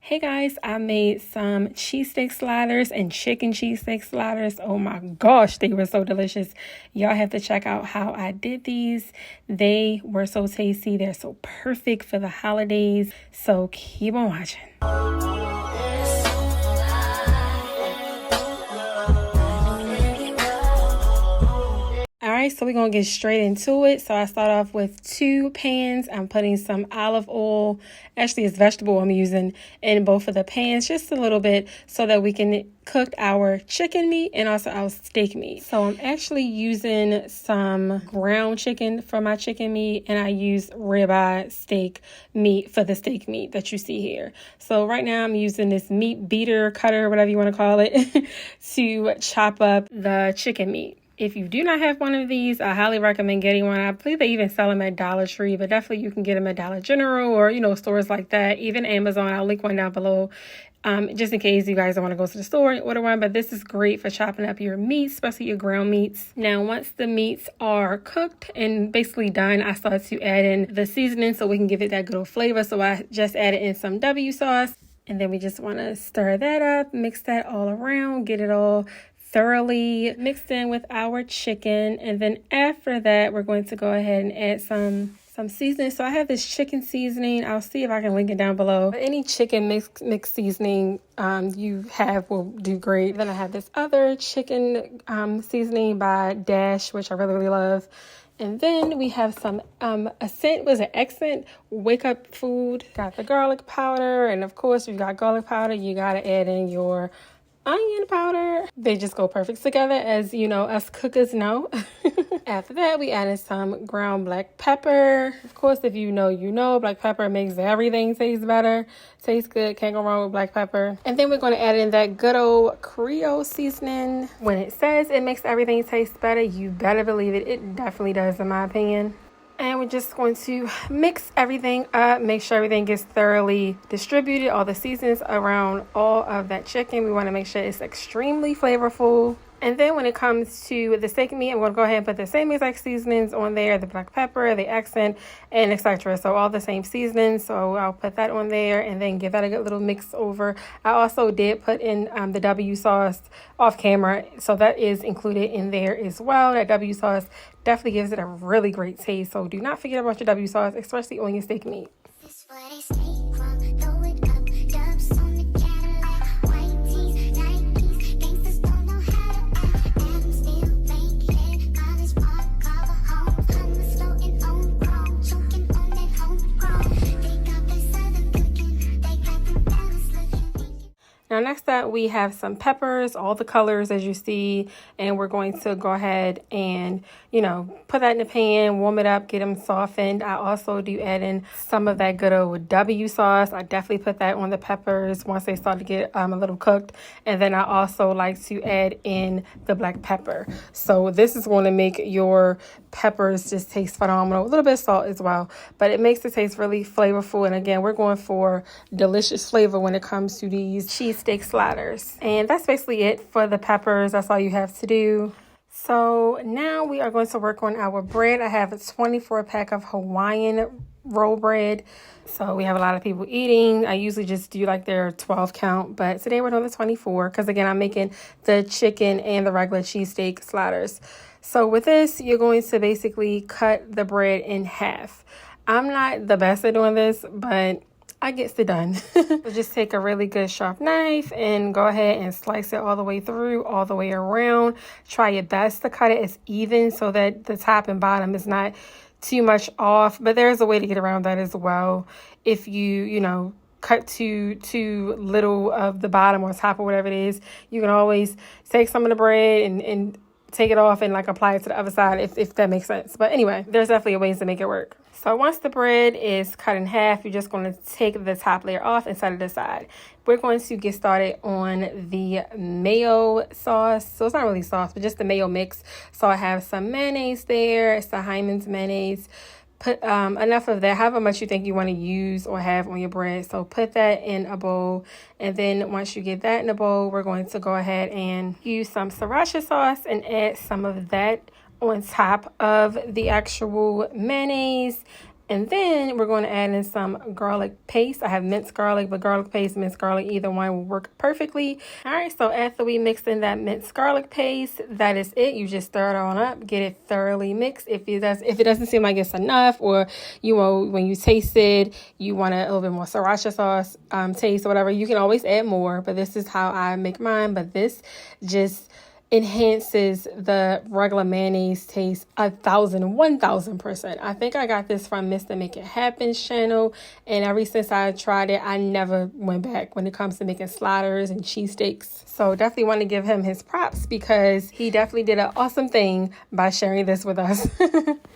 Hey guys, I made some cheesesteak sliders and chicken cheesesteak sliders. Oh my gosh, they were so delicious. Y'all have to check out how I did these. They were so tasty. They're so perfect for the holidays. So keep on watching. So we're going to get straight into it. So I start off with 2 pans. I'm putting some olive oil. Actually, it's vegetable I'm using in both of the pans, just a little bit, so that we can cook our chicken meat and also our steak meat. So I'm actually using some ground chicken for my chicken meat, and I use ribeye steak meat for the steak meat that you see here. So right now I'm using this meat beater, cutter, whatever you want to call it, to chop up the chicken meat. If you do not have one of these, I highly recommend getting one. I believe they even sell them at Dollar Tree, but definitely you can get them at Dollar General or, stores like that. Even Amazon, I'll link one down below just in case you guys don't want to go to the store and order one. But this is great for chopping up your meats, especially your ground meats. Now, once the meats are cooked and basically done, I start to add in the seasoning so we can give it that good old flavor. So I just added in some W sauce. And then we just want to stir that up, mix that all around, get it all thoroughly mixed in with our chicken. And then after that, we're going to go ahead and add some seasoning. So I have this chicken seasoning. I'll see if I can link it down below. Any chicken mix seasoning you have will do great. Then I have this other chicken seasoning by Dash, which I really, really love. And then we have some accent wake up food. Got the garlic powder, and of course, if you got garlic powder, you gotta add in your onion powder. They just go perfect together, as you know, us cookers know. After that, we added some ground black pepper. Of course, if you know, black pepper makes everything taste better. Tastes good, can't go wrong with black pepper. And then we're going to add in that good old Creole seasoning. When it says it makes everything taste better, you better believe it. It definitely does, in my opinion. And we're just going to mix everything up, make sure everything gets thoroughly distributed, all the seasonings around all of that chicken. We want to make sure it's extremely flavorful. And then when it comes to the steak meat, I'm going to go ahead and put the same exact seasonings on there, the black pepper, the accent, and etc. So all the same seasonings. So I'll put that on there and then give that a good little mix over. I also did put in the W sauce off camera. So that is included in there as well. That W sauce definitely gives it a really great taste. So do not forget about your W sauce, especially on your steak meat. Now, next up, we have some peppers, all the colors as you see, and we're going to go ahead and, put that in the pan, warm it up, get them softened. I also do add in some of that good old W sauce. I definitely put that on the peppers once they start to get a little cooked. And then I also like to add in the black pepper. So this is going to make your peppers just taste phenomenal. A little bit of salt as well, but it makes it taste really flavorful. And again, we're going for delicious flavor when it comes to these cheesesteak sliders. And that's basically it for the peppers. That's all you have to do. So now we are going to work on our bread. I have a 24-pack of Hawaiian roll bread. So we have a lot of people eating. I usually just do like their 12 count, but today we're doing the 24 because again, I'm making the chicken and the regular cheesesteak sliders. So with this, you're going to basically cut the bread in half. I'm not the best at doing this, but I gets it done. So just take a really good sharp knife and go ahead and slice it all the way through, all the way around. Try your best to cut it as even so that the top and bottom is not too much off, but there's a way to get around that as well. If you cut too little of the bottom or top or whatever it is, you can always take some of the bread and take it off and apply it to the other side if that makes sense. But anyway, there's definitely ways to make it work. So once the bread is cut in half, you're just going to take the top layer off and set it aside. We're going to get started on the mayo sauce. So it's not really sauce, but just the mayo mix. So I have some mayonnaise there. It's the Heinz mayonnaise. Put enough of that, however much you think you want to use or have on your bread. So put that in a bowl. And then once you get that in a bowl, we're going to go ahead and use some Sirachi sauce and add some of that on top of the actual mayonnaise. And then we're going to add in some garlic paste. I have minced garlic, but garlic paste, minced garlic, either one will work perfectly. All right, so after we mix in that minced garlic paste, that is it. You just stir it on up, get it thoroughly mixed. If it doesn't seem like it's enough, or when you taste it, you want a little bit more Sirachi sauce taste or whatever, you can always add more. But this is how I make mine. But this just enhances the regular mayonnaise taste 1000% I think I got this from Mr. Make It Happen's channel, and ever since I tried it, I never went back when it comes to making sliders and cheesesteaks. So definitely want to give him his props, because he definitely did an awesome thing by sharing this with us.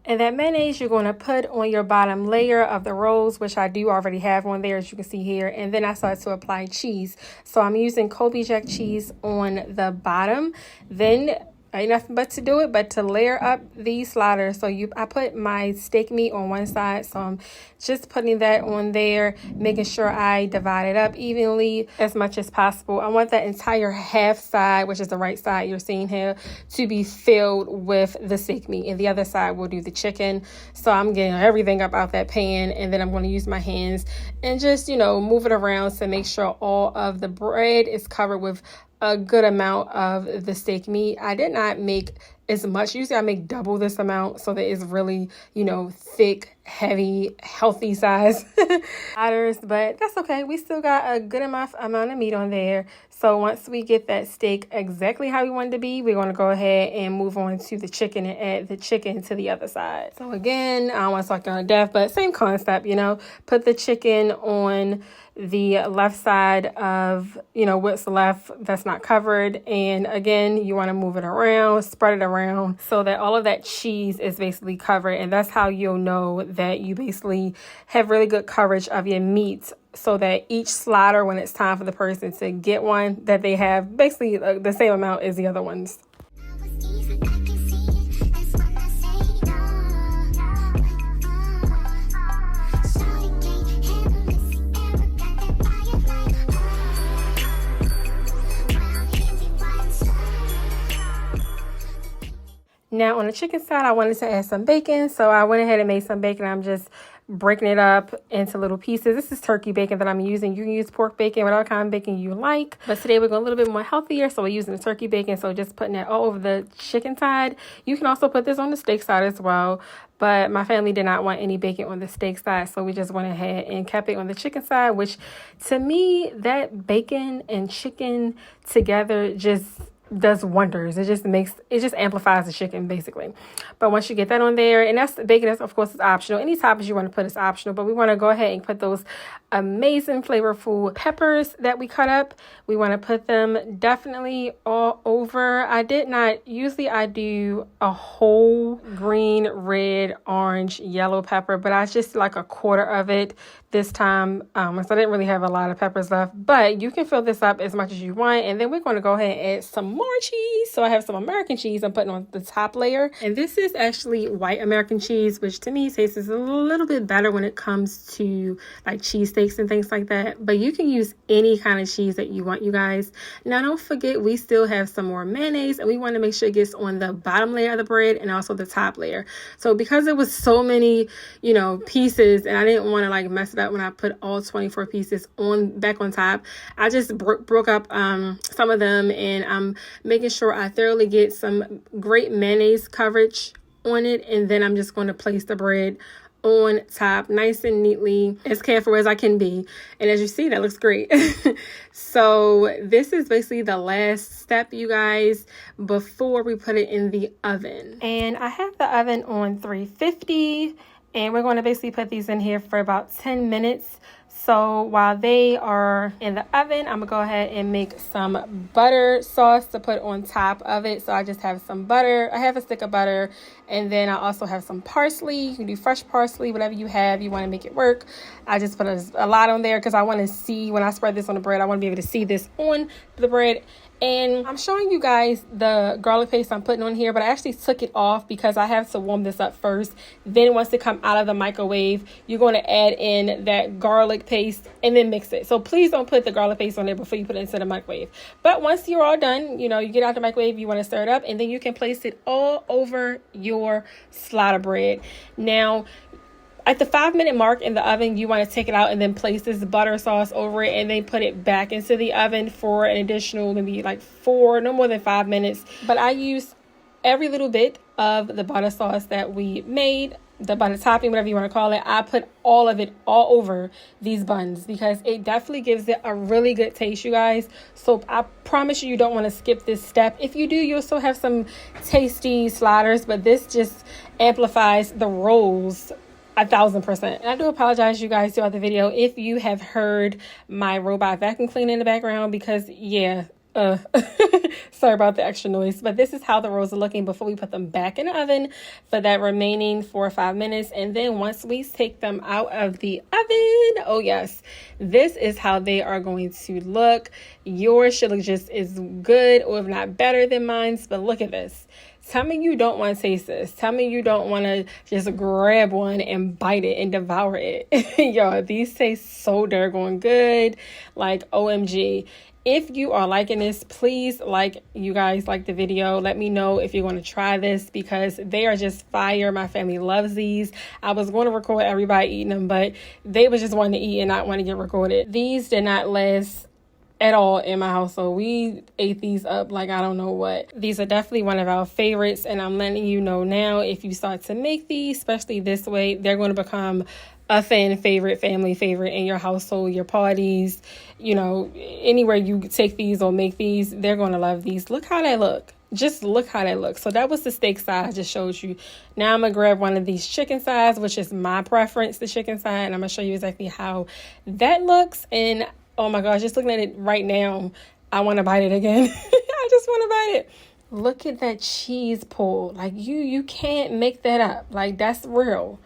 And that mayonnaise you're going to put on your bottom layer of the rolls, which I do already have on there, as you can see here. And then I start to apply cheese. So I'm using Colby Jack cheese on the bottom. Then ain't nothing but to do it, but to layer up these sliders. So I put my steak meat on one side, so I'm just putting that on there, making sure I divide it up evenly as much as possible. I want that entire half side, which is the right side you're seeing here, to be filled with the steak meat, and the other side will do the chicken. So I'm getting everything up out that pan, and then I'm going to use my hands and just, move it around to make sure all of the bread is covered with a good amount of the steak meat. I did not make as much. Usually I make double this amount so that it's really, thick, heavy, healthy size sliders, but that's okay. We still got a good amount of meat on there. So once we get that steak exactly how we want it to be, we're going to go ahead and move on to the chicken and add the chicken to the other side. So again, I don't want to talk on death, but same concept, put the chicken on the left side of, what's left that's not covered. And again, you want to move it around, spread it around so that all of that cheese is basically covered. And that's how you'll know that you basically have really good coverage of your meat, so that each slider, when it's time for the person to get one, that they have basically the same amount as the other ones. Now on the chicken side, I wanted to add some bacon, so I went ahead and made some bacon. I'm just breaking it up into little pieces. This is turkey bacon that I'm using. You can use pork bacon, whatever kind of bacon you like. But today we're going a little bit more healthier, so we're using the turkey bacon. So just putting that all over the chicken side. You can also put this on the steak side as well. But my family did not want any bacon on the steak side, so we just went ahead and kept it on the chicken side, which to me, that bacon and chicken together just does wonders. It just amplifies the chicken basically. But once you get that on there, and that's bacon, that's of course is optional. Any toppings you want to put is optional, but we want to go ahead and put those amazing flavorful peppers that we cut up. We want to put them definitely all over. Usually I do a whole green, red, orange, yellow pepper, but I just like a quarter of it this time. So I didn't really have a lot of peppers left, but you can fill this up as much as you want. And then we're going to go ahead and add some more cheese. So I have some American cheese I'm putting on the top layer, and this is actually white American cheese, which to me tastes a little bit better when it comes to like cheesesteaks and things like that. But you can use any kind of cheese that you want, you guys. Now don't forget, we still have some more mayonnaise, and we want to make sure it gets on the bottom layer of the bread and also the top layer. So because it was so many pieces, and I didn't want to like mess it up when I put all 24 pieces back on top, I just broke up some of them, and I'm making sure I thoroughly get some great mayonnaise coverage on it. And then I'm just going to place the bread on top nice and neatly, as careful as I can be. And as you see, that looks great. So this is basically the last step, you guys, before we put it in the oven. And I have the oven on 350, and we're going to basically put these in here for about 10 minutes. So while they are in the oven, I'm gonna go ahead and make some butter sauce to put on top of it. So I just have some butter. I have a stick of butter, and then I also have some parsley. You can do fresh parsley, whatever you have. You want to make it work. I just put a lot on there because I want to see, when I spread this on the bread, I want to be able to see this on the bread. And I'm showing you guys the garlic paste I'm putting on here, but I actually took it off because I have to warm this up first. Then once it comes out of the microwave, you're going to add in that garlic paste and then mix it. So please don't put the garlic paste on there before you put it into the microwave. But once you're all done, you get out the microwave, you want to stir it up, and then you can place it all over your slider bread. Now, At the 5-minute mark in the oven, you want to take it out and then place this butter sauce over it and then put it back into the oven for an additional maybe like 4, no more than 5 minutes. But I use every little bit of the butter sauce that we made, the butter topping, whatever you want to call it. I put all of it all over these buns because it definitely gives it a really good taste, you guys. So I promise you, you don't want to skip this step. If you do, you'll still have some tasty sliders, but this just amplifies the rolls 1,000%. And I do apologize, you guys, throughout the video if you have heard my robot vacuum cleaner in the background because, yeah, sorry about the extra noise. But this is how the rolls are looking before we put them back in the oven for that remaining 4 or 5 minutes. And then once we take them out of the oven, oh yes, this is how they are going to look. Yours should look just as good or if not better than mine, but look at this. Tell me you don't want to taste this. Tell me you don't want to just grab one and bite it and devour it. Y'all, these taste so doggone good. Like, OMG. If you are liking this, please you guys like the video. Let me know if you're going to try this because they are just fire. My family loves these. I was going to record everybody eating them, but they was just wanting to eat and not want to get recorded. These did not last at all in my household. We ate these up like I don't know what. These are definitely one of our favorites, and I'm letting you know now, if you start to make these, especially this way, they're going to become a fan favorite, family favorite in your household, your parties, you know, anywhere you take these or make these, they're going to love these. Look how they look. Just look how they look. So that was the steak side I just showed you. Now I'm going to grab one of these chicken sides, which is my preference, the chicken side, and I'm going to show you exactly how that looks. And oh my gosh, just looking at it right now, I want to bite it again. I just want to bite it. Look at that cheese pull. Like you can't make that up. Like that's real.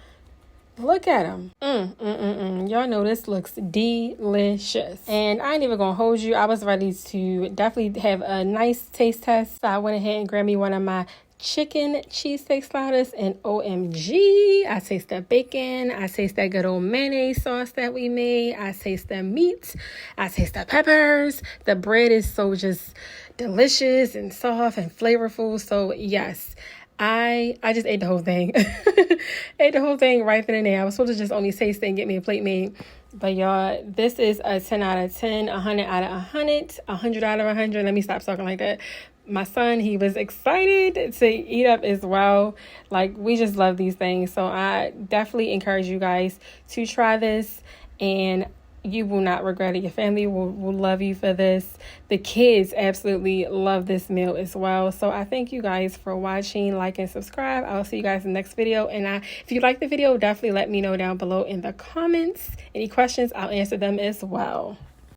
Look at them. Y'all know this looks delicious. And I ain't even gonna hold you. I was ready to definitely have a nice taste test. So I went ahead and grabbed me one of my chicken cheesesteak sliders, and OMG, I taste that bacon. I taste that good old mayonnaise sauce that we made. I taste the meat. I taste the peppers. The bread is so just delicious and soft and flavorful. So yes, I just ate the whole thing. Ate the whole thing right then and there. I was supposed to just only taste it and get me a plate made. But y'all, this is a 10 out of 10, 100 out of 100, 100 out of 100. Let me stop talking like that. My son, he was excited to eat up as well. Like, we just love these things. So I definitely encourage you guys to try this, and you will not regret it. Your family will love you for this. The kids absolutely love this meal as well. So I thank you guys for watching. Like and subscribe. I'll see you guys in the next video. And if you like the video, definitely let me know down below in the comments. Any questions, I'll answer them as well.